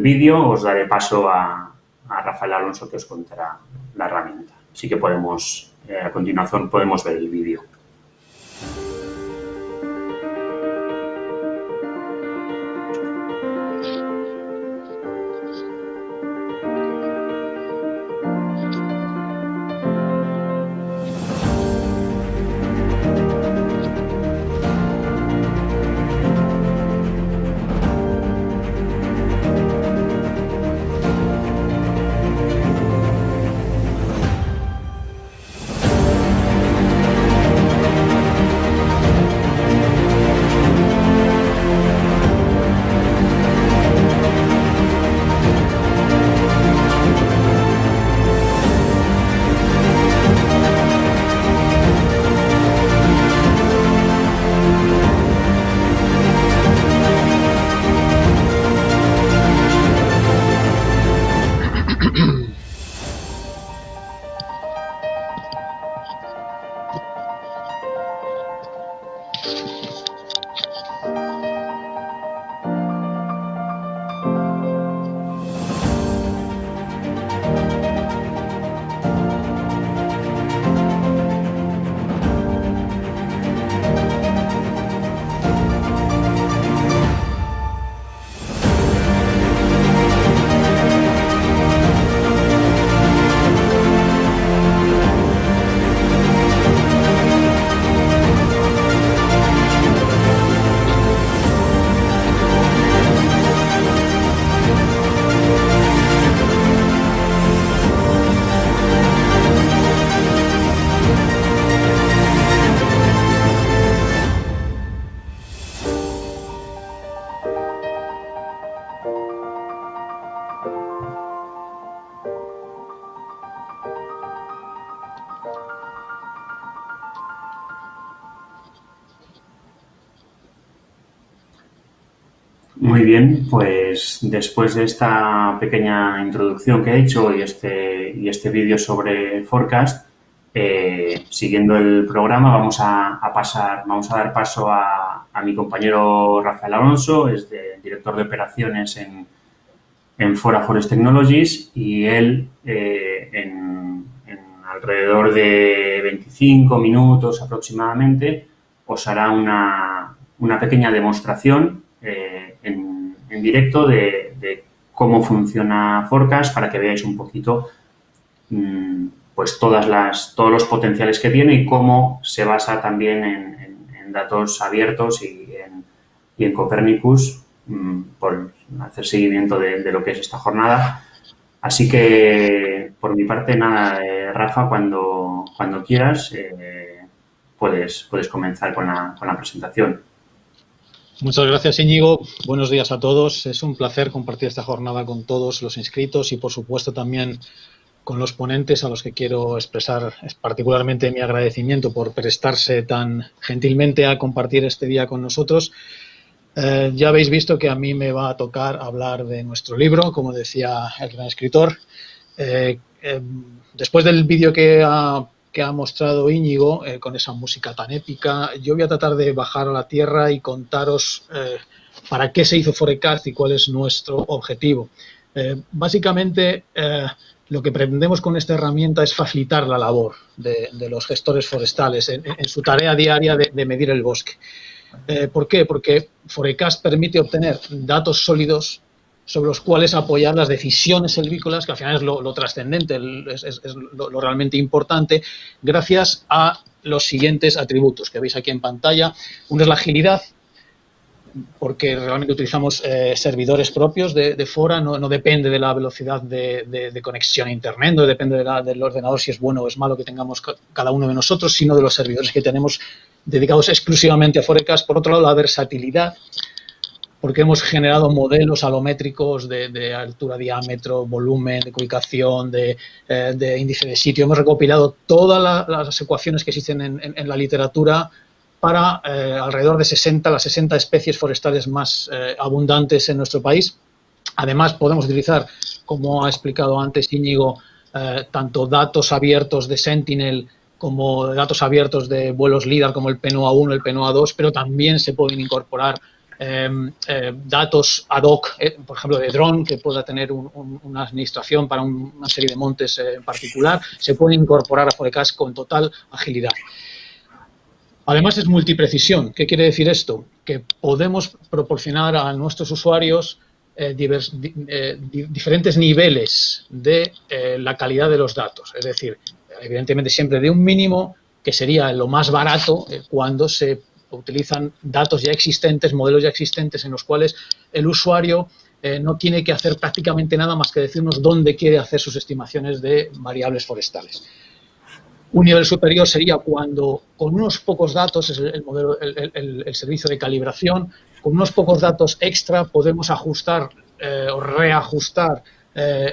vídeo os daré paso a Rafael Alonso, que os contará la herramienta. Así que podemos, a continuación podemos ver el vídeo. Muy bien, pues después de esta pequeña introducción que he hecho y este vídeo sobre Forecast, siguiendo el programa vamos a dar paso a mi compañero Rafael Alonso, es director de operaciones en Fora Forest Technologies, y él en alrededor de 25 minutos aproximadamente os hará una pequeña demostración en directo de cómo funciona Forecast, para que veáis un poquito pues todos los potenciales que tiene y cómo se basa también en datos abiertos y en Copernicus, por hacer seguimiento de lo que es esta jornada. Así que, por mi parte, nada, Rafa, cuando quieras, puedes comenzar con la presentación. Muchas gracias, Íñigo. Buenos días a todos. Es un placer compartir esta jornada con todos los inscritos y, por supuesto, también con los ponentes, a los que quiero expresar particularmente mi agradecimiento por prestarse tan gentilmente a compartir este día con nosotros. Ya habéis visto que a mí me va a tocar hablar de nuestro libro, como decía el gran escritor. Después del vídeo que ha mostrado Íñigo, con esa música tan épica, yo voy a tratar de bajar a la tierra y contaros para qué se hizo Forecast y cuál es nuestro objetivo. Básicamente, lo que pretendemos con esta herramienta es facilitar la labor de los gestores forestales en su tarea diaria de medir el bosque. ¿Por qué? Porque Forecast permite obtener datos sólidos sobre los cuales apoyar las decisiones silvícolas, que al final es lo trascendente, es lo realmente importante, gracias a los siguientes atributos que veis aquí en pantalla. Uno es la agilidad, porque realmente utilizamos servidores propios de Fora, no depende de la velocidad de conexión a Internet, no depende del ordenador si es bueno o es malo que tengamos cada uno de nosotros, sino de los servidores que tenemos dedicados exclusivamente a Forecast. Por otro lado, la versatilidad, porque hemos generado modelos alométricos de altura, diámetro, volumen, de ubicación, de índice de sitio. Hemos recopilado todas las ecuaciones que existen en la literatura para alrededor de las 60 especies forestales más abundantes en nuestro país. Además, podemos utilizar, como ha explicado antes Íñigo, tanto datos abiertos de Sentinel como datos abiertos de vuelos LIDAR como el PNOA1, el PNOA2, pero también se pueden incorporar datos ad hoc, por ejemplo, de dron, que pueda tener una administración para una serie de montes en particular, se puede incorporar a Forecast con total agilidad. Además, es multiprecisión. ¿Qué quiere decir esto? Que podemos proporcionar a nuestros usuarios diferentes niveles de la calidad de los datos. Es decir, evidentemente siempre de un mínimo, que sería lo más barato cuando se utilizan datos ya existentes, modelos ya existentes, en los cuales el usuario no tiene que hacer prácticamente nada más que decirnos dónde quiere hacer sus estimaciones de variables forestales. Un nivel superior sería cuando con unos pocos datos, es el servicio de calibración, con unos pocos datos extra podemos ajustar o reajustar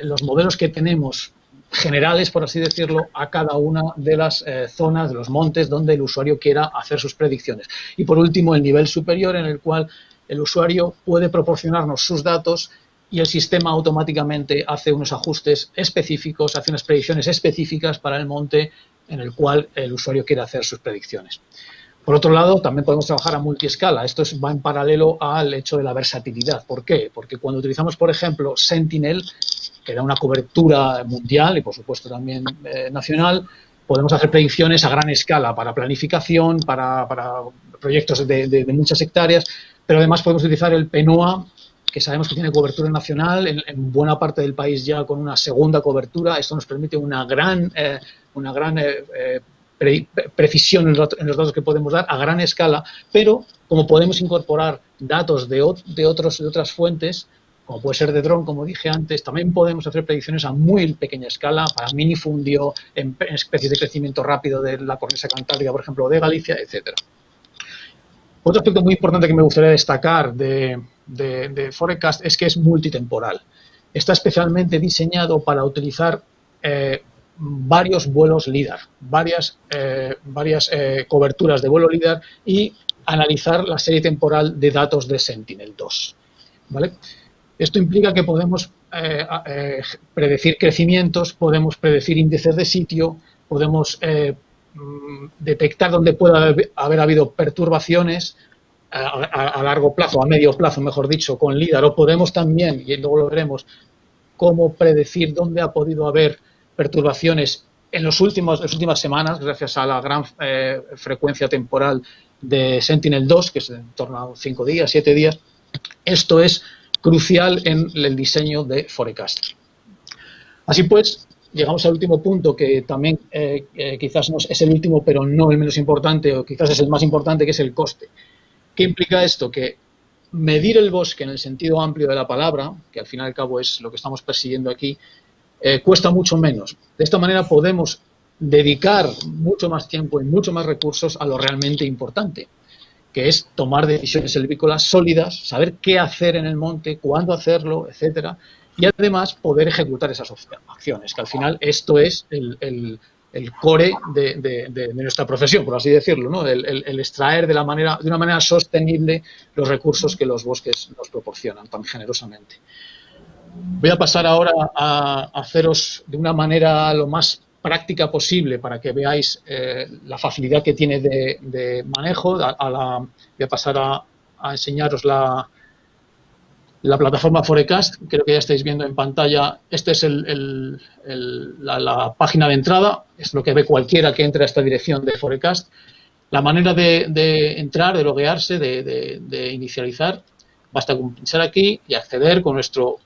los modelos que tenemos generales, por así decirlo, a cada una de las zonas, de los montes donde el usuario quiera hacer sus predicciones. Y por último, el nivel superior, en el cual el usuario puede proporcionarnos sus datos y el sistema automáticamente hace unos ajustes específicos, hace unas predicciones específicas para el monte en el cual el usuario quiere hacer sus predicciones. Por otro lado, también podemos trabajar a multiescala. Esto va en paralelo al hecho de la versatilidad. ¿Por qué? Porque cuando utilizamos, por ejemplo, Sentinel, que da una cobertura mundial y, por supuesto, también nacional, podemos hacer predicciones a gran escala para planificación, para proyectos de muchas hectáreas, pero además podemos utilizar el PNOA, que sabemos que tiene cobertura nacional, en buena parte del país ya con una segunda cobertura. Esto nos permite una gran precisión en los datos que podemos dar a gran escala, pero como podemos incorporar datos de otras fuentes, como puede ser de dron, como dije antes, también podemos hacer predicciones a muy pequeña escala para minifundio, en especies de crecimiento rápido de la cornisa cantábrica, por ejemplo, de Galicia, etcétera. Otro aspecto muy importante que me gustaría destacar de Forecast es que es multitemporal. Está especialmente diseñado para utilizar varios vuelos LIDAR, varias coberturas de vuelo LIDAR y analizar la serie temporal de datos de Sentinel-2. ¿Vale? Esto implica que podemos predecir crecimientos, podemos predecir índices de sitio, podemos detectar dónde puede haber habido perturbaciones a largo plazo, a medio plazo, mejor dicho, con LIDAR, o podemos también, y luego lo veremos, cómo predecir dónde ha podido haber perturbaciones en las últimas semanas, gracias a la gran frecuencia temporal de Sentinel-2, que es en torno a 5 días, 7 días. Esto es crucial en el diseño de Forecast. Así pues, llegamos al último punto, que también quizás no es el último, pero no el menos importante, o quizás es el más importante, que es el coste. ¿Qué implica esto? Que medir el bosque en el sentido amplio de la palabra, que al fin y al cabo es lo que estamos persiguiendo aquí, cuesta mucho menos. De esta manera podemos dedicar mucho más tiempo y mucho más recursos a lo realmente importante, que es tomar decisiones silvícolas sólidas, saber qué hacer en el monte, cuándo hacerlo, etcétera, y además poder ejecutar esas acciones, que al final esto es el core de nuestra profesión, por así decirlo, ¿no? El extraer de una manera sostenible los recursos que los bosques nos proporcionan tan generosamente. Voy a pasar ahora a haceros de una manera lo más práctica posible para que veáis la facilidad que tiene de manejo. Voy a pasar a enseñaros la plataforma Forecast. Creo que ya estáis viendo en pantalla. Esta es la página de entrada, es lo que ve cualquiera que entre a esta dirección de Forecast. La manera de entrar, de loguearse, de inicializar, basta con pinchar aquí y acceder con nuestro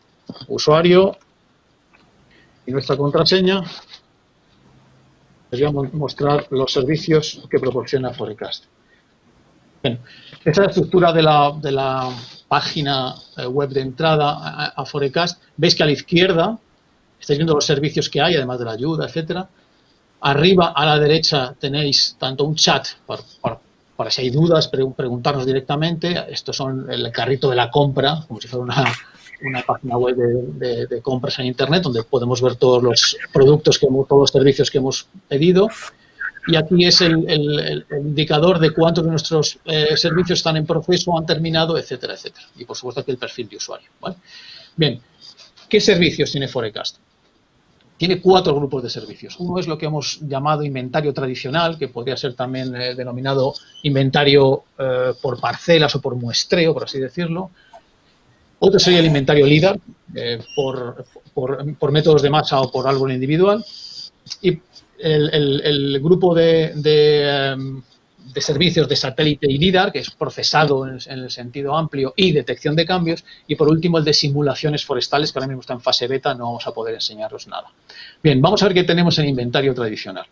usuario y nuestra contraseña. Les voy a mostrar los servicios que proporciona Forecast. Bien, esta es la estructura de la página web de entrada a Forecast. Veis que a la izquierda estáis viendo los servicios que hay, además de la ayuda, etcétera. Arriba a la derecha tenéis tanto un chat para si hay dudas, preguntarnos directamente. Estos son el carrito de la compra, como si fuera una página web de compras en Internet, donde podemos ver todos los productos, todos los servicios que hemos pedido. Y aquí es el indicador de cuántos de nuestros servicios están en proceso, han terminado, etcétera, etcétera. Y, por supuesto, aquí el perfil de usuario, ¿vale? Bien, ¿qué servicios tiene Forecast? tiene 4 grupos de servicios. Uno es lo que hemos llamado inventario tradicional, que podría ser también denominado inventario por parcelas o por muestreo, por así decirlo. Otro sería el inventario LIDAR, por métodos de masa o por árbol individual. Y el grupo de servicios de satélite y LIDAR, que es procesado en el sentido amplio y detección de cambios, y por último el de simulaciones forestales, que ahora mismo está en fase beta, no vamos a poder enseñaros nada. Bien, vamos a ver qué tenemos en inventario tradicional.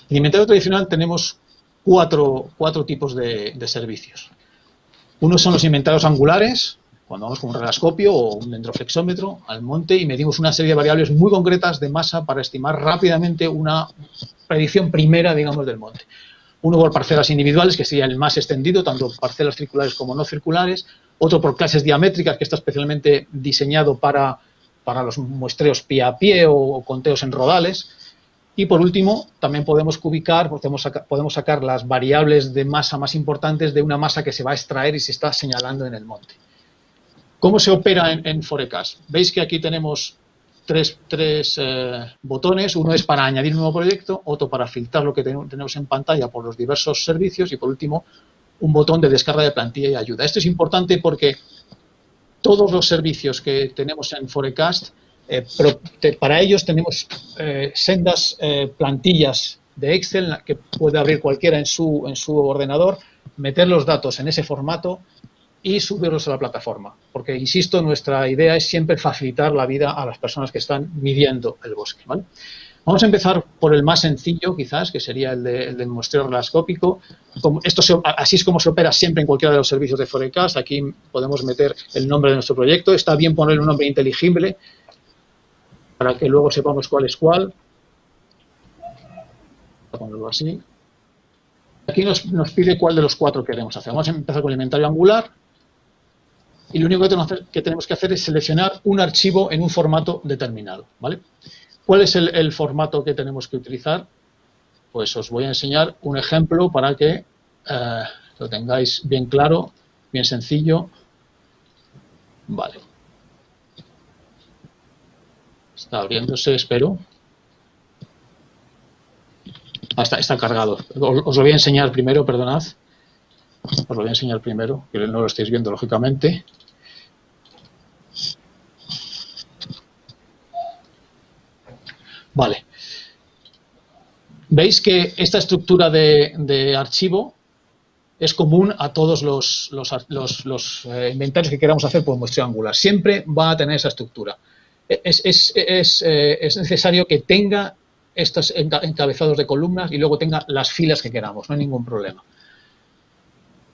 En inventario tradicional tenemos cuatro tipos de servicios. Uno son los inventarios angulares, cuando vamos con un relascopio o un dendroflexómetro al monte y medimos una serie de variables muy concretas de masa para estimar rápidamente una predicción primera, digamos, del monte. Uno por parcelas individuales, que sería el más extendido, tanto parcelas circulares como no circulares. Otro por clases diamétricas, que está especialmente diseñado para los muestreos pie a pie o conteos en rodales. Y por último, también podemos cubicar, podemos sacar las variables de masa más importantes de una masa que se va a extraer y se está señalando en el monte. ¿Cómo se opera en Forecast? Veis que aquí tenemos tres botones. Uno es para añadir un nuevo proyecto, otro para filtrar lo que tenemos en pantalla por los diversos servicios y, por último, un botón de descarga de plantilla y ayuda. Esto es importante porque todos los servicios que tenemos en Forecast, para ellos tenemos sendas plantillas de Excel que puede abrir cualquiera en su ordenador, meter los datos en ese formato y subirlos a la plataforma. Porque, insisto, nuestra idea es siempre facilitar la vida a las personas que están midiendo el bosque, ¿vale? Vamos a empezar por el más sencillo, quizás, que sería el del muestreo relascópico. Así es como se opera siempre en cualquiera de los servicios de Forecast. Aquí podemos meter el nombre de nuestro proyecto. Está bien ponerle un nombre inteligible para que luego sepamos cuál es cuál. Voy a ponerlo así. Aquí nos pide cuál de los 4 queremos hacer. Vamos a empezar con el inventario angular. Y lo único que tenemos que hacer es seleccionar un archivo en un formato determinado, ¿vale? ¿Cuál es el formato que tenemos que utilizar? Pues os voy a enseñar un ejemplo para que lo tengáis bien claro, bien sencillo. Vale. Está abriéndose, espero. Está cargado. Os lo voy a enseñar primero, perdonad. Os lo voy a enseñar primero, que no lo estáis viendo, lógicamente. Vale. Veis que esta estructura de archivo es común a todos los inventarios que queramos hacer por muestreo angular. Siempre va a tener esa estructura. Es necesario que tenga estos encabezados de columnas y luego tenga las filas que queramos, no hay ningún problema.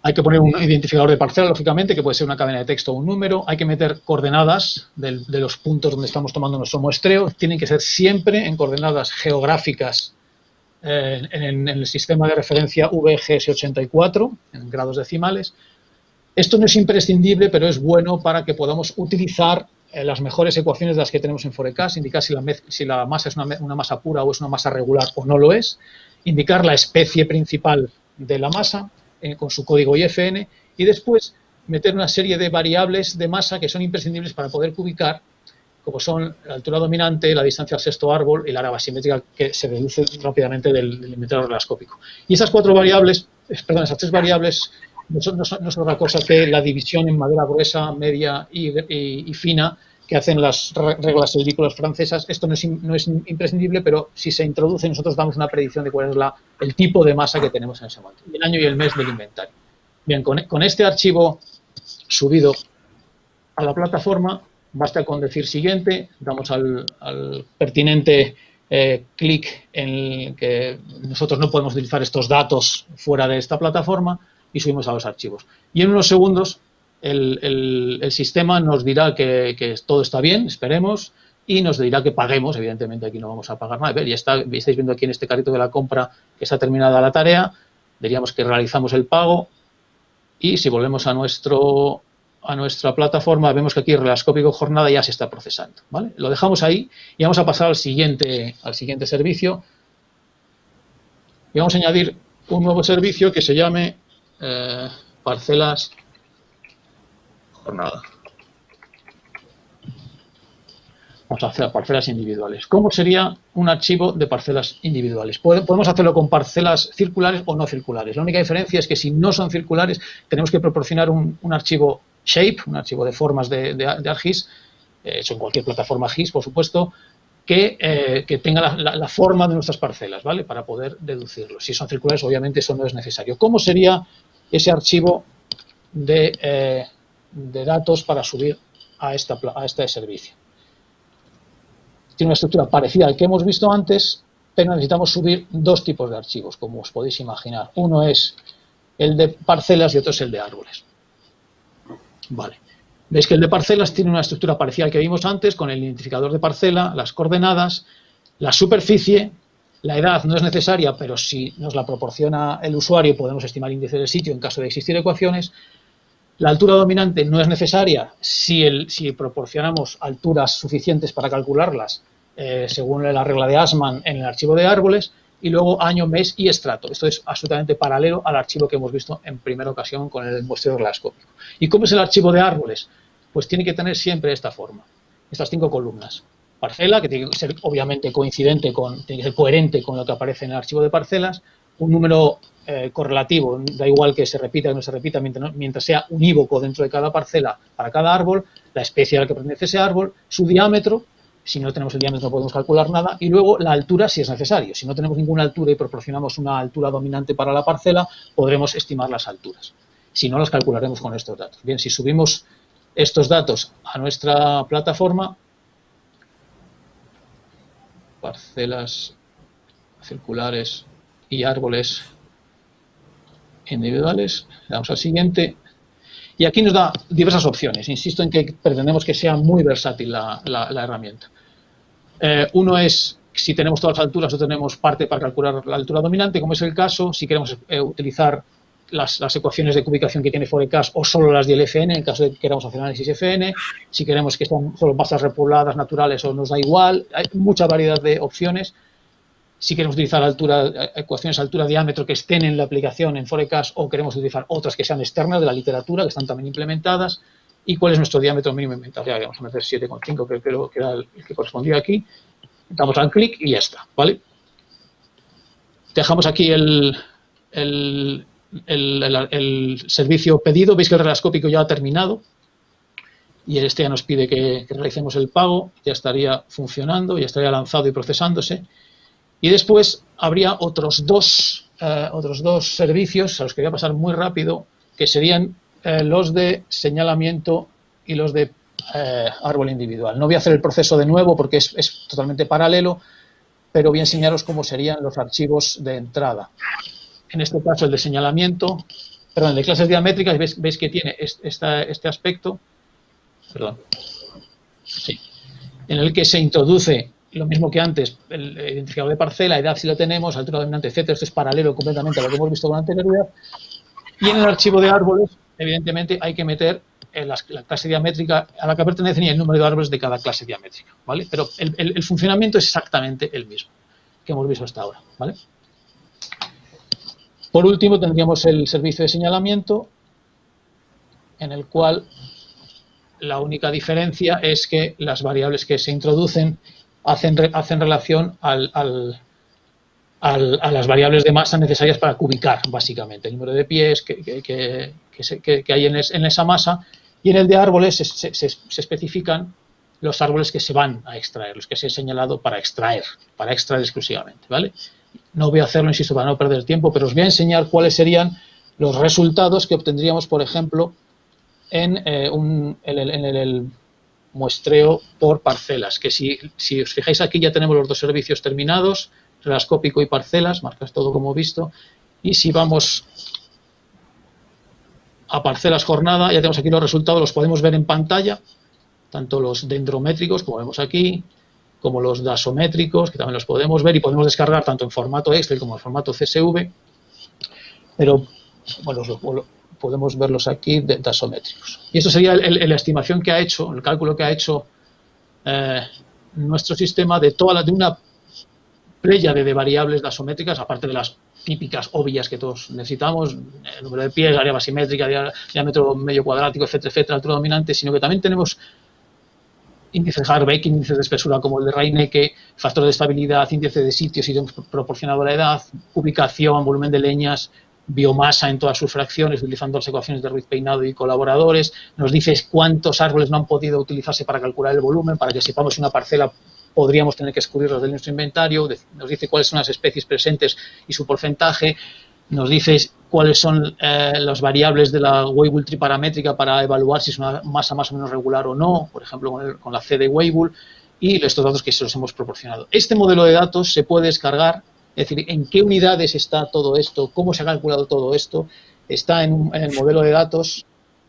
Hay que poner un identificador de parcela, lógicamente, que puede ser una cadena de texto o un número. Hay que meter coordenadas de los puntos donde estamos tomando nuestro muestreo. Tienen que ser siempre en coordenadas geográficas en el sistema de referencia VGS84, en grados decimales. Esto no es imprescindible, pero es bueno para que podamos utilizar las mejores ecuaciones de las que tenemos en Forecast, indicar si la masa es una masa pura o es una masa regular o no lo es, indicar la especie principal de la masa, con su código IFN, y después meter una serie de variables de masa que son imprescindibles para poder cubicar, como son la altura dominante, la distancia al sexto árbol y la área basimétrica, que se reduce rápidamente del inventario relascópico. Y esas 3 variables no son otra cosa que la división en madera gruesa, media y fina que hacen las reglas silvícolas francesas. Esto no es imprescindible, pero si se introduce, nosotros damos una predicción de cuál es el tipo de masa que tenemos en ese momento, el año y el mes del inventario. Bien, con este archivo subido a la plataforma, basta con decir siguiente, damos al pertinente clic en que nosotros no podemos utilizar estos datos fuera de esta plataforma y subimos a los archivos. Y en unos segundos el sistema nos dirá que todo está bien, esperemos, y nos dirá que paguemos. Evidentemente aquí no vamos a pagar nada. Ya estáis viendo aquí en este carrito de la compra que está terminada la tarea. Diríamos que realizamos el pago y si volvemos a nuestra plataforma vemos que aquí relascópico jornada ya se está procesando, ¿vale? Lo dejamos ahí y vamos a pasar al siguiente servicio y vamos a añadir un nuevo servicio que se llame parcelas jornada. Vamos a hacer parcelas individuales. ¿Cómo sería un archivo de parcelas individuales? Podemos hacerlo con parcelas circulares o no circulares. La única diferencia es que si no son circulares, tenemos que proporcionar un archivo shape, un archivo de formas de ArcGIS, hecho en cualquier plataforma GIS, por supuesto, que tenga la forma de nuestras parcelas, ¿vale? Para poder deducirlo. Si son circulares, obviamente eso no es necesario. ¿Cómo sería ese archivo de datos para subir a este servicio? Tiene una estructura parecida al que hemos visto antes, pero necesitamos subir dos tipos de archivos, como os podéis imaginar. Uno es el de parcelas y otro es el de árboles. Vale. Veis que el de parcelas tiene una estructura parecida al que vimos antes, con el identificador de parcela, las coordenadas, la superficie, la edad no es necesaria, pero si nos la proporciona el usuario podemos estimar índice del sitio en caso de existir ecuaciones. La altura dominante no es necesaria si proporcionamos alturas suficientes para calcularlas según la regla de Assmann en el archivo de árboles, y luego año, mes y estrato. Esto es absolutamente paralelo al archivo que hemos visto en primera ocasión con el muestreo glascópico. ¿Y cómo es el archivo de árboles? Pues tiene que tener siempre esta forma, estas 5 columnas. Parcela, que tiene que ser obviamente coincidente tiene que ser coherente con lo que aparece en el archivo de parcelas, un número correlativo, da igual que se repita o no se repita, mientras sea unívoco dentro de cada parcela para cada árbol, la especie a la que pertenece ese árbol, su diámetro, si no tenemos el diámetro no podemos calcular nada, y luego la altura si es necesario. Si no tenemos ninguna altura y proporcionamos una altura dominante para la parcela, podremos estimar las alturas. Si no, las calcularemos con estos datos. Bien, si subimos estos datos a nuestra plataforma, parcelas circulares y árboles individuales, le damos al siguiente, y aquí nos da diversas opciones. Insisto en que pretendemos que sea muy versátil la herramienta. Uno es si tenemos todas las alturas o tenemos parte para calcular la altura dominante, como es el caso, si queremos utilizar las ecuaciones de cubicación que tiene Forecast o solo las del FN, en caso de que queramos hacer análisis FN, si queremos que sean solo masas repobladas naturales o nos da igual, hay mucha variedad de opciones. Si queremos utilizar ecuaciones de altura-diámetro que estén en la aplicación en Forecast o queremos utilizar otras que sean externas de la literatura, que están también implementadas, y cuál es nuestro diámetro mínimo inventarial. Ya vamos a meter 7,5, que creo que era el que correspondía aquí. Damos al clic y ya está, ¿vale? Dejamos aquí el servicio pedido. Veis que el relescópico ya ha terminado y este ya nos pide que realicemos el pago. Ya estaría funcionando, ya estaría lanzado y procesándose. Y después habría otros dos servicios a los que voy a pasar muy rápido, que serían los de señalamiento y los de árbol individual. No voy a hacer el proceso de nuevo porque es totalmente paralelo, pero voy a enseñaros cómo serían los archivos de entrada. En este caso el de señalamiento, perdón, el de clases diamétricas, veis que tiene este aspecto, perdón, sí, en el que se introduce lo mismo que antes, el identificador de parcela, edad si lo tenemos, altura dominante, etcétera. Esto es paralelo completamente a lo que hemos visto con anterioridad. Y en el archivo de árboles, evidentemente, hay que meter la clase diamétrica a la que pertenecen y el número de árboles de cada clase diamétrica, ¿vale? Pero el funcionamiento es exactamente el mismo que hemos visto hasta ahora, ¿vale? Por último, tendríamos el servicio de señalamiento, en el cual la única diferencia es que las variables que se introducen hacen relación a las variables de masa necesarias para cubicar, básicamente, el número de pies que hay en esa masa, y en el de árboles se especifican los árboles que se van a extraer, los que se han señalado para extraer exclusivamente, ¿vale? No voy a hacerlo, insisto, para no perder tiempo, pero os voy a enseñar cuáles serían los resultados que obtendríamos, por ejemplo, en el muestreo por parcelas, que si os fijáis aquí ya tenemos los dos servicios terminados, relescópico y parcelas, marcas todo como visto, y si vamos a parcelas jornada, ya tenemos aquí los resultados, los podemos ver en pantalla, tanto los dendrométricos, como vemos aquí, como los dasométricos, que también los podemos ver y podemos descargar tanto en formato Excel como en formato CSV, pero bueno, podemos verlos aquí de dasométricos. Y esto sería la estimación que ha hecho, el cálculo que ha hecho nuestro sistema de una pléyade de variables dasométricas, aparte de las típicas obvias que todos necesitamos, el número de pies, área basimétrica, diámetro medio cuadrático, etcétera, etcétera, altura dominante, sino que también tenemos índice de Harbeck, índices de espesura como el de Reinecke, factor de estabilidad, índice de sitios y proporcionado a la edad, ubicación, volumen de leñas, biomasa en todas sus fracciones, utilizando las ecuaciones de Ruiz Peinado y colaboradores. Nos dice cuántos árboles no han podido utilizarse para calcular el volumen, para que sepamos si una parcela podríamos tener que excluirlos de nuestro inventario. Nos dice cuáles son las especies presentes y su porcentaje. Nos dice cuáles son las variables de la Weibull triparamétrica para evaluar si es una masa más o menos regular o no, por ejemplo, con la C de Weibull, y estos datos que se los hemos proporcionado. Este modelo de datos se puede descargar, es decir, en qué unidades está todo esto, cómo se ha calculado todo esto, está en el modelo de datos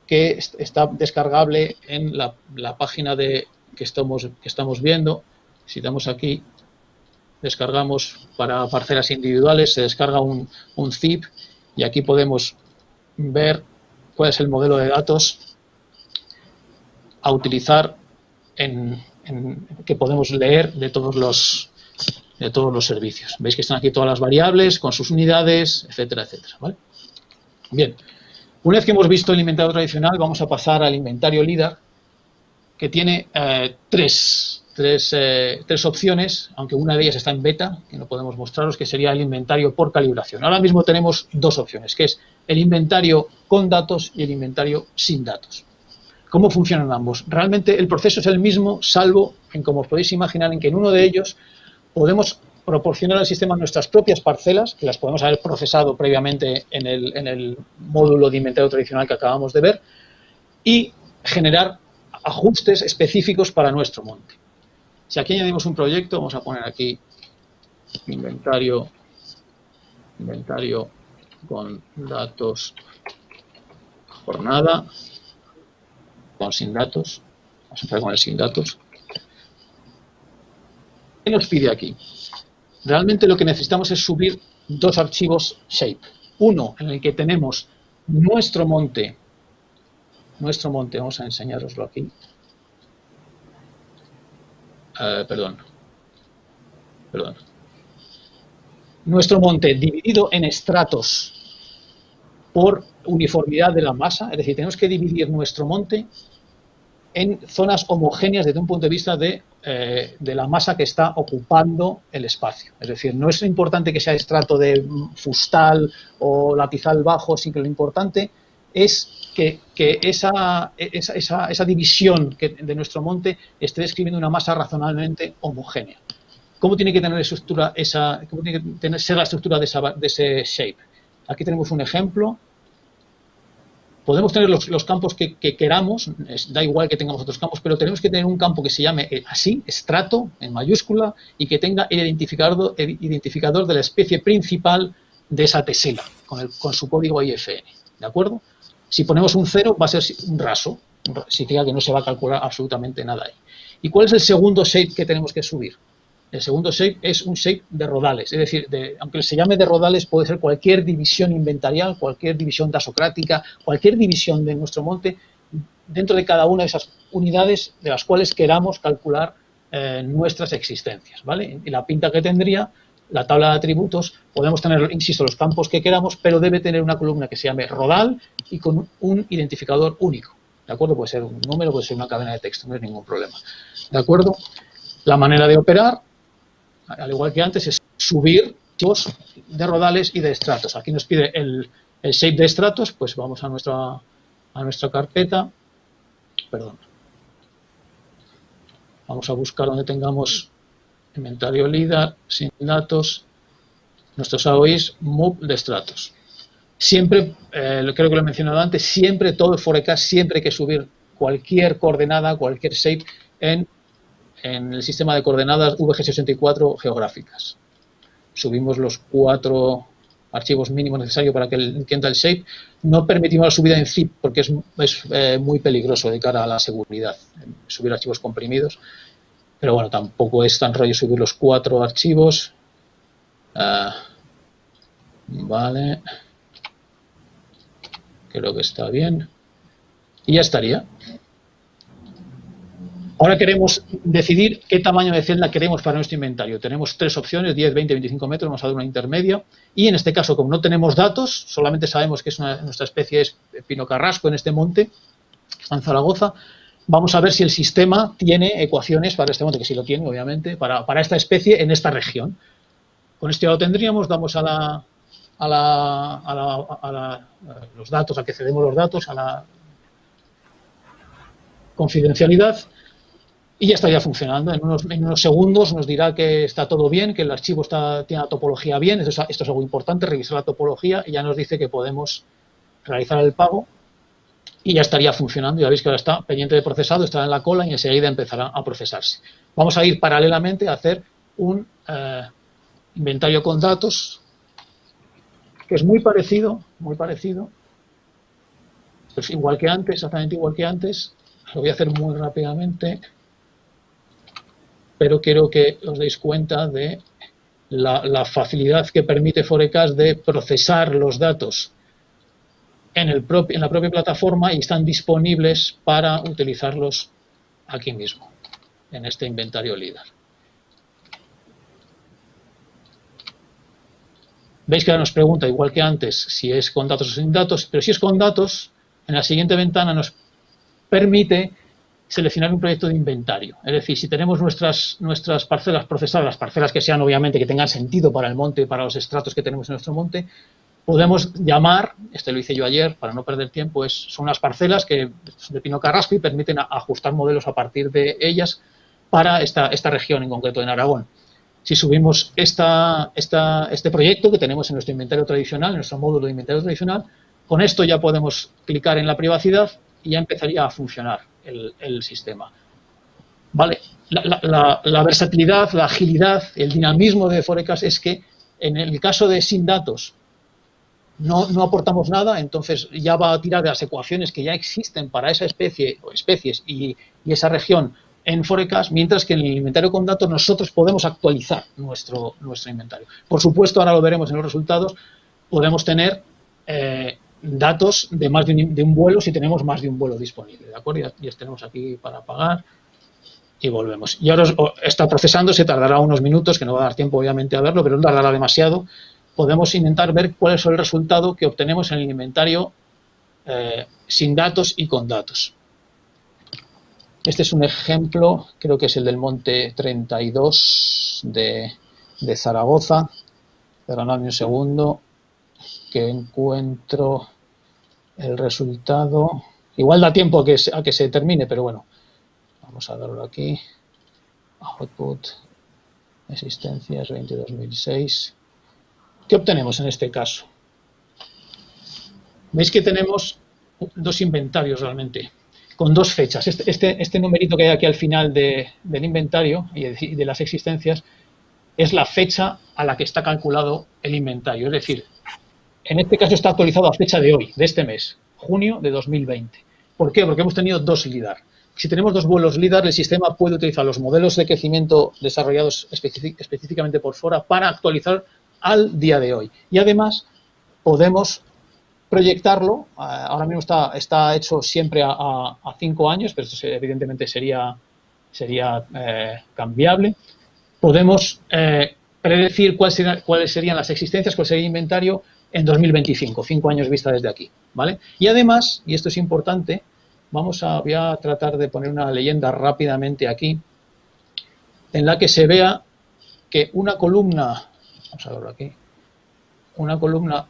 que está descargable en la página que estamos viendo. Si damos aquí, descargamos para parcelas individuales, se descarga un zip y aquí podemos ver cuál es el modelo de datos a utilizar que podemos leer de todos los servicios. Veis que están aquí todas las variables con sus unidades, etcétera, etcétera, ¿vale? Bien, una vez que hemos visto el inventario tradicional, vamos a pasar al inventario LIDAR, que tiene tres opciones, aunque una de ellas está en beta, que no podemos mostraros, que sería el inventario por calibración. Ahora mismo tenemos dos opciones, que es el inventario con datos y el inventario sin datos. ¿Cómo funcionan ambos? Realmente el proceso es el mismo, salvo en, como os podéis imaginar, en que en uno de ellos podemos proporcionar al sistema nuestras propias parcelas, que las podemos haber procesado previamente en el módulo de inventario tradicional que acabamos de ver, y generar ajustes específicos para nuestro monte. Si aquí añadimos un proyecto, vamos a poner aquí inventario con datos jornada, con sin datos, vamos a empezar con el sin datos. ¿Qué nos pide aquí? Realmente lo que necesitamos es subir dos archivos shape. Uno en el que tenemos nuestro monte, vamos a enseñároslo aquí. Perdón. Nuestro monte dividido en estratos por uniformidad de la masa, es decir, tenemos que dividir nuestro monte en zonas homogéneas desde un punto de vista de la masa que está ocupando el espacio. Es decir, no es importante que sea estrato de fustal o lapizal bajo, sino que lo importante es que esa división de nuestro monte esté describiendo una masa razonablemente homogénea. ¿Cómo tiene que tener estructura cómo tiene que ser la estructura de ese shape? Aquí tenemos un ejemplo. Podemos tener los campos que queramos, da igual que tengamos otros campos, pero tenemos que tener un campo que se llame así, estrato, en mayúscula, y que tenga el identificador de la especie principal de esa tesela, con su código IFN, ¿de acuerdo? Si ponemos un 0 va a ser un raso, significa que no se va a calcular absolutamente nada ahí. ¿Y cuál es el segundo shape que tenemos que subir? El segundo shape es un shape de rodales, es decir, aunque se llame de rodales, puede ser cualquier división inventarial, cualquier división dasocrática, cualquier división de nuestro monte, dentro de cada una de esas unidades de las cuales queramos calcular nuestras existencias, ¿vale? Y la pinta que tendría, la tabla de atributos, podemos tener, insisto, los campos que queramos, pero debe tener una columna que se llame rodal y con un identificador único, ¿de acuerdo? Puede ser un número, puede ser una cadena de texto, no hay ningún problema, ¿de acuerdo? La manera de operar, al igual que antes, es subir archivos de rodales y de estratos. Aquí nos pide el shape de estratos, pues vamos a nuestra carpeta, perdón. Vamos a buscar donde tengamos inventario LIDAR, sin datos, nuestros AOIs, move de estratos. Siempre, creo que lo he mencionado antes, siempre todo el forecast, siempre hay que subir cualquier coordenada, cualquier shape en el sistema de coordenadas VG64 geográficas. Subimos los 4 archivos mínimos necesarios para que entienda el shape. No permitimos la subida en zip porque es muy peligroso de cara a la seguridad, subir archivos comprimidos. Pero bueno, tampoco es tan rollo subir los 4 archivos. Vale. Creo que está bien. Y ya estaría. Ahora queremos decidir qué tamaño de celda queremos para nuestro inventario. Tenemos 3 opciones, 10, 20, 25 metros, vamos a dar una intermedia. Y en este caso, como no tenemos datos, solamente sabemos que nuestra especie es pino carrasco en este monte, está en Zaragoza, vamos a ver si el sistema tiene ecuaciones para este monte, que sí lo tiene, obviamente, para esta especie en esta región. Con esto ya lo tendríamos, damos a los datos, a que cedemos los datos, a la confidencialidad, y ya estaría funcionando. En unos segundos nos dirá que está todo bien, que el archivo tiene la topología bien. Esto es algo importante, revisar la topología, y ya nos dice que podemos realizar el pago y ya estaría funcionando. Ya veis que ahora está pendiente de procesado, estará en la cola y enseguida empezará a procesarse. Vamos a ir paralelamente a hacer un inventario con datos, que es muy parecido, pues igual que antes, exactamente igual que antes. Lo voy a hacer muy rápidamente, pero quiero que os deis cuenta de la facilidad que permite Forecast de procesar los datos en la propia plataforma, y están disponibles para utilizarlos aquí mismo, en este inventario LIDAR. Veis que ahora nos pregunta, igual que antes, si es con datos o sin datos, pero si es con datos, en la siguiente ventana nos permite seleccionar un proyecto de inventario. Es decir, si tenemos nuestras parcelas procesadas, las parcelas que sean, obviamente, que tengan sentido para el monte, para los estratos que tenemos en nuestro monte, podemos llamar, lo hice yo ayer para no perder tiempo, son unas parcelas de pino carrasco y permiten ajustar modelos a partir de ellas para esta región en concreto en Aragón. Si subimos este proyecto que tenemos en nuestro inventario tradicional, en nuestro módulo de inventario tradicional, con esto ya podemos clicar en la privacidad y ya empezaría a funcionar el sistema. Vale, la versatilidad, la agilidad, el dinamismo de Forecast es que en el caso de sin datos no aportamos nada, entonces ya va a tirar de las ecuaciones que ya existen para esa especie o especies y esa región en Forecast, mientras que en el inventario con datos nosotros podemos actualizar nuestro inventario. Por supuesto, ahora lo veremos en los resultados, podemos tener datos de más de un vuelo si tenemos más de un vuelo disponible, ¿de acuerdo? Ya tenemos aquí para pagar y volvemos. Y ahora está procesando, se tardará unos minutos, que no va a dar tiempo obviamente a verlo, pero no tardará demasiado. Podemos intentar ver cuál es el resultado que obtenemos en el inventario sin datos y con datos. Este es un ejemplo, creo que es el del monte 32 de Zaragoza. Perdonadme un segundo, que encuentro el resultado. Igual da tiempo a que se termine, pero bueno, vamos a darlo aquí. Output, existencias 2006. ¿Qué obtenemos en este caso? Veis que tenemos dos inventarios realmente, con dos fechas. Este numerito que hay aquí al final del inventario y de las existencias es la fecha a la que está calculado el inventario. Es decir, en este caso está actualizado a fecha de hoy, de este mes, junio de 2020. ¿Por qué? Porque hemos tenido dos LIDAR. Si tenemos dos vuelos LIDAR, el sistema puede utilizar los modelos de crecimiento desarrollados específicamente por Fora para actualizar al día de hoy. Y además podemos proyectarlo, ahora mismo está hecho siempre a 5 años, pero esto evidentemente sería cambiable. Podemos predecir cuáles serían las existencias, cuál sería el inventario en 2025, 5 años vista desde aquí, ¿vale? Y además, y esto es importante, voy a tratar de poner una leyenda rápidamente aquí, en la que se vea que una columna, vamos a verlo aquí, una columna,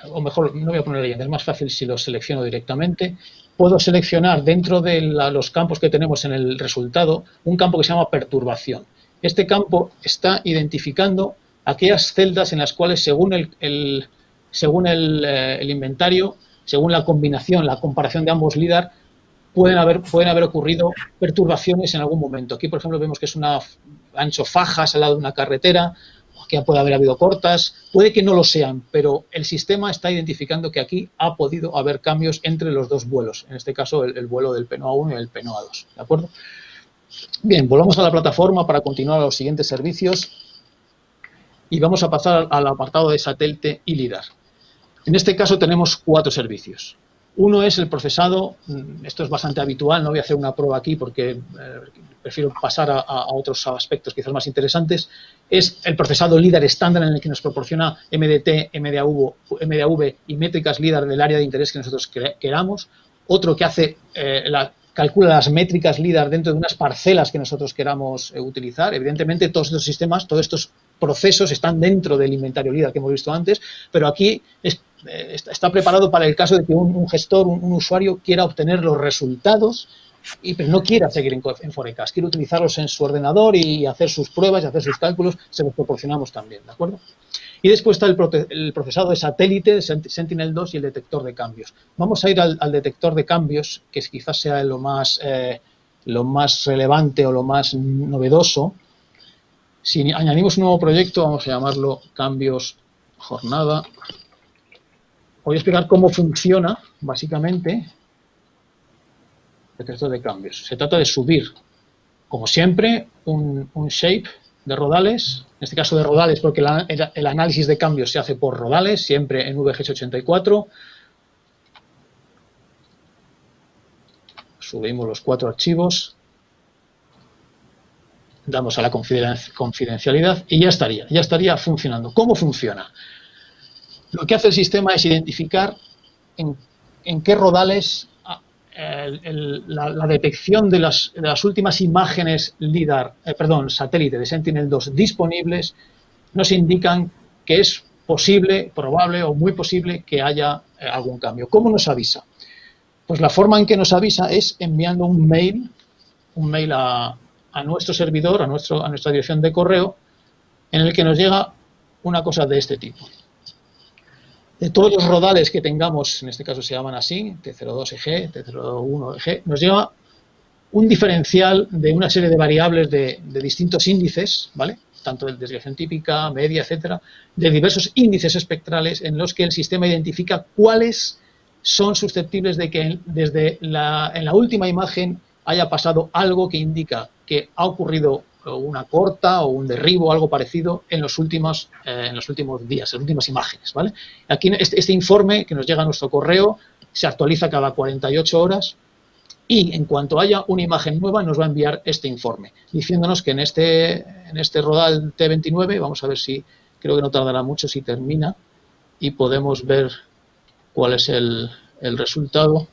o mejor, no voy a poner leyenda, es más fácil si lo selecciono directamente. Puedo seleccionar dentro de los campos que tenemos en el resultado un campo que se llama perturbación. Este campo está identificando aquellas celdas en las cuales según el inventario, según la combinación, la comparación de ambos LIDAR, pueden haber ocurrido perturbaciones en algún momento. Aquí, por ejemplo, vemos que han hecho fajas al lado de una carretera, que puede haber habido cortas, puede que no lo sean, pero el sistema está identificando que aquí ha podido haber cambios entre los dos vuelos, en este caso el vuelo del PNOA 1 y el PNOA 2, ¿de acuerdo? Bien, volvamos a la plataforma para continuar a los siguientes servicios y vamos a pasar al apartado de satélite y LIDAR. En este caso tenemos 4 servicios. Uno es el procesado, esto es bastante habitual, no voy a hacer una prueba aquí porque prefiero pasar a otros aspectos quizás más interesantes. Es el procesado LIDAR estándar en el que nos proporciona MDT, MDAV y métricas LIDAR del área de interés que nosotros queramos. Otro que hace calcula las métricas LIDAR dentro de unas parcelas que nosotros queramos utilizar. Evidentemente, todos estos sistemas, todos estos procesos están dentro del inventario LIDAR que hemos visto antes, pero aquí está preparado para el caso de que un gestor, un usuario, quiera obtener los resultados, pero no quiera seguir en Forecast, quiere utilizarlos en su ordenador y hacer sus pruebas y hacer sus cálculos, se los proporcionamos también, ¿de acuerdo? Y después está el procesado de satélite, de Sentinel-2 y el detector de cambios. Vamos a ir al detector de cambios, que quizás sea lo más relevante o lo más novedoso. Si añadimos un nuevo proyecto, vamos a llamarlo cambios jornada. Voy a explicar cómo funciona, básicamente, el detector de cambios. Se trata de subir, como siempre, un shape de rodales, en este caso de rodales porque el análisis de cambios se hace por rodales, siempre en VGS84. Subimos los 4 archivos, damos a la confidencialidad y ya estaría funcionando. ¿Cómo funciona? Lo que hace el sistema es identificar en qué rodales la detección de las últimas imágenes LIDAR, satélite de Sentinel-2 disponibles nos indican que es posible, probable o muy posible que haya algún cambio. ¿Cómo nos avisa? Pues la forma en que nos avisa es enviando un mail a nuestro servidor, a nuestra dirección de correo, en el que nos llega una cosa de este tipo. De todos los rodales que tengamos, en este caso se llaman así, T02EG, T01EG, nos llega un diferencial de una serie de variables de distintos índices, ¿vale? Tanto de desviación típica, media, etcétera, de diversos índices espectrales en los que el sistema identifica cuáles son susceptibles de que en la última imagen haya pasado algo que indica que ha ocurrido una corta o un derribo o algo parecido en los últimos días, en las últimas imágenes, ¿vale? Aquí este informe que nos llega a nuestro correo se actualiza cada 48 horas y en cuanto haya una imagen nueva nos va a enviar este informe, diciéndonos que en este rodal T29, vamos a ver si, creo que no tardará mucho si termina y podemos ver cuál es el resultado,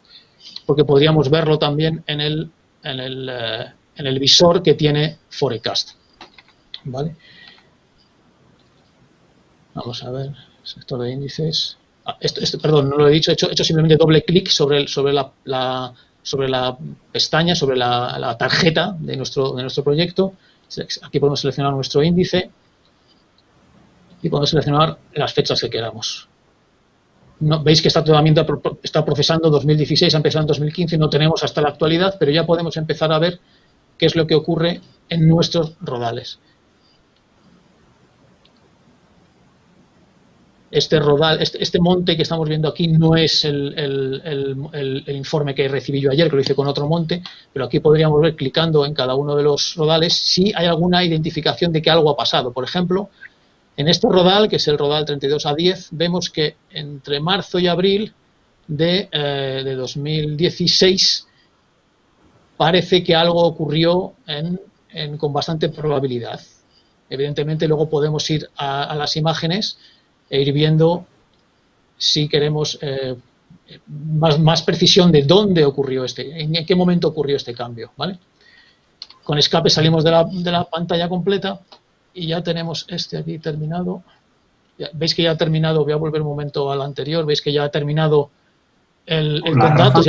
porque podríamos verlo también en el visor que tiene Forecast, ¿vale? Vamos a ver, sector de índices. Perdón, no lo he dicho, he hecho simplemente doble clic sobre la pestaña, sobre la tarjeta de nuestro proyecto. Aquí podemos seleccionar nuestro índice y podemos seleccionar las fechas que queramos. Veis que está procesando 2016, ha empezado en 2015, no tenemos hasta la actualidad, pero ya podemos empezar a ver qué es lo que ocurre en nuestros rodales. Este rodal, este monte que estamos viendo aquí no es el informe que recibí yo ayer, que lo hice con otro monte, pero aquí podríamos ver, clicando en cada uno de los rodales, si hay alguna identificación de que algo ha pasado. Por ejemplo, en este rodal, que es el rodal 32A10, vemos que entre marzo y abril de 2016 parece que algo ocurrió con bastante probabilidad. Evidentemente, luego podemos ir a las imágenes e ir viendo si queremos más precisión de dónde ocurrió en qué momento ocurrió este cambio, ¿vale? Con escape salimos de la pantalla completa y ya tenemos aquí terminado. Veis que ya ha terminado, voy a volver un momento al anterior, veis que ya ha terminado con datos.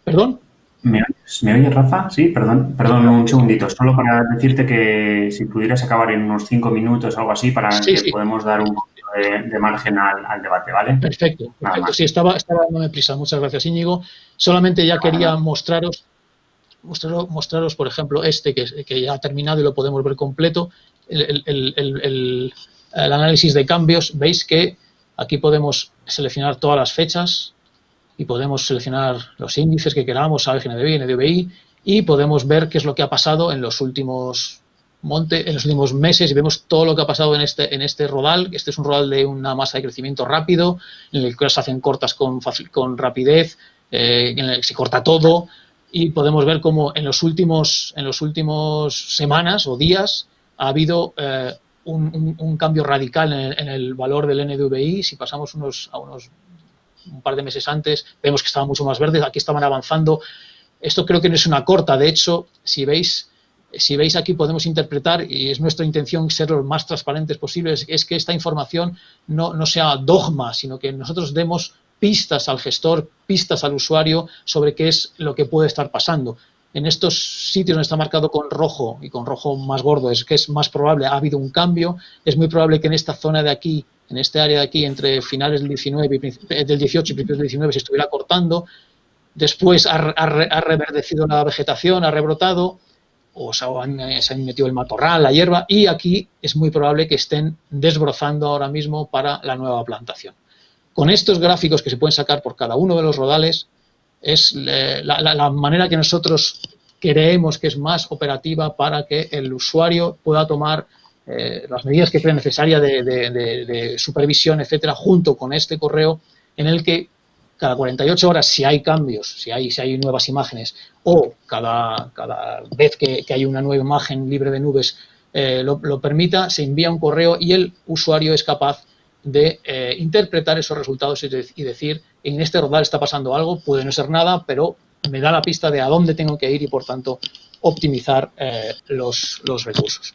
¿Perdón? ¿Me oyes, Rafa? Sí, perdón, un segundito. Solo para decirte que si pudieras acabar en unos 5 minutos o algo así para que podamos dar un poquito de margen al debate, ¿vale? Perfecto. Sí, estaba dándome prisa. Muchas gracias, Íñigo. Solamente ya quería mostraros, por ejemplo, que ya ha terminado y lo podemos ver completo. El análisis de cambios. Veis que aquí podemos seleccionar todas las fechas y podemos seleccionar los índices que queramos, ABGNDVI, NDVI, y podemos ver qué es lo que ha pasado en los últimos meses y vemos todo lo que ha pasado en este rodal. Este es un rodal de una masa de crecimiento rápido, en el que se hacen cortas con rapidez, en el que se corta todo, y podemos ver cómo en los últimos semanas o días ha habido un cambio radical en el valor del NDVI. Si pasamos un par de meses antes, vemos que estaban mucho más verdes, aquí estaban avanzando Esto creo que no es una corta. De hecho, si veis aquí podemos interpretar, y es nuestra intención ser lo más transparentes posibles, es que esta información no sea dogma, sino que nosotros demos pistas al gestor, pistas al usuario sobre qué es lo que puede estar pasando. En estos sitios donde está marcado con rojo, y con rojo más gordo, es que es más probable, ha habido un cambio. Es muy probable que en esta zona de aquí, en este área de aquí, entre finales del 18 y principios del 19, se estuviera cortando. Después ha reverdecido la vegetación, ha rebrotado, o se han metido el matorral, la hierba, y aquí es muy probable que estén desbrozando ahora mismo para la nueva plantación. Con estos gráficos que se pueden sacar por cada uno de los rodales, es la manera que nosotros creemos que es más operativa para que el usuario pueda tomar las medidas que crea necesaria de supervisión, etcétera, junto con este correo en el que cada 48 horas, si hay cambios, si hay nuevas imágenes, o cada vez que hay una nueva imagen libre de nubes lo permita, se envía un correo y el usuario es capaz de interpretar esos resultados y decir, en este rodal está pasando algo, puede no ser nada, pero me da la pista de a dónde tengo que ir y, por tanto, optimizar los recursos.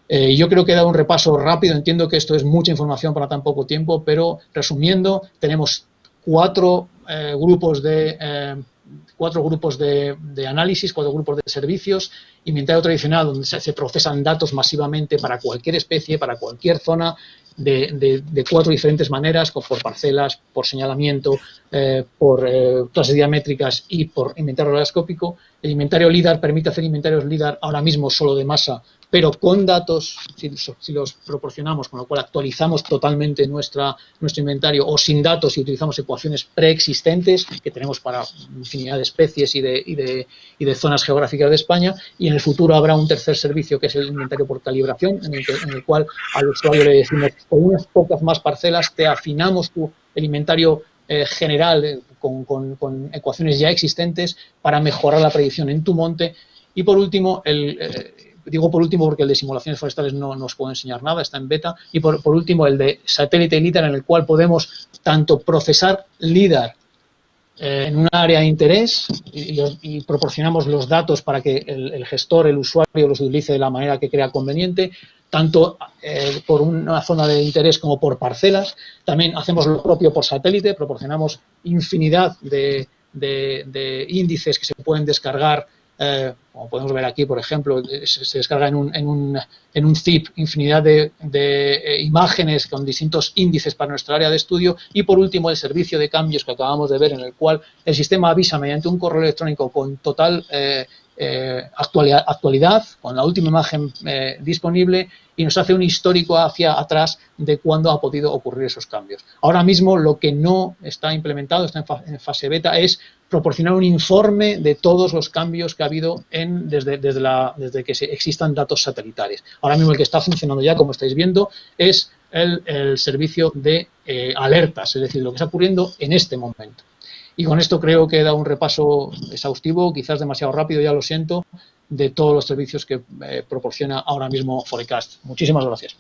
Yo creo que he dado un repaso rápido. Entiendo que esto es mucha información para tan poco tiempo, pero resumiendo, tenemos cuatro grupos de análisis, 4 grupos de servicios: inventario tradicional, donde se procesan datos masivamente para cualquier especie, para cualquier zona, de 4 diferentes maneras, por parcelas, por señalamiento, por clases diamétricas y por inventario radioscópico. El inventario LIDAR permite hacer inventarios LIDAR ahora mismo solo de masa, pero con datos, si los proporcionamos, con lo cual actualizamos totalmente nuestro inventario, o sin datos si utilizamos ecuaciones preexistentes que tenemos para infinidad de especies y de zonas geográficas de España. Y en el futuro habrá un tercer servicio, que es el inventario por calibración, en el cual al usuario le decimos, con unas pocas más parcelas te afinamos el inventario general con ecuaciones ya existentes para mejorar la predicción en tu monte. Y por último, digo por último porque el de simulaciones forestales no nos puedo enseñar nada, está en beta. Y por último, el de satélite LIDAR, en el cual podemos tanto procesar LIDAR en un área de interés y proporcionamos los datos para que el gestor, el usuario, los utilice de la manera que crea conveniente, tanto por una zona de interés como por parcelas. También hacemos lo propio por satélite, proporcionamos infinidad de índices que se pueden descargar. Como podemos ver aquí, por ejemplo, se descarga en un zip infinidad de imágenes con distintos índices para nuestra área de estudio. Y por último, el servicio de cambios que acabamos de ver, en el cual el sistema avisa mediante un correo electrónico con total actualidad, con la última imagen disponible, y nos hace un histórico hacia atrás de cuándo ha podido ocurrir esos cambios. Ahora mismo lo que no está implementado, está en fase beta, es proporcionar un informe de todos los cambios que ha habido desde que existan datos satelitales. Ahora mismo el que está funcionando ya, como estáis viendo, es el servicio de alertas, es decir, lo que está ocurriendo en este momento. Y con esto creo que he dado un repaso exhaustivo, quizás demasiado rápido, ya lo siento, de todos los servicios que proporciona ahora mismo Forecast. Muchísimas gracias.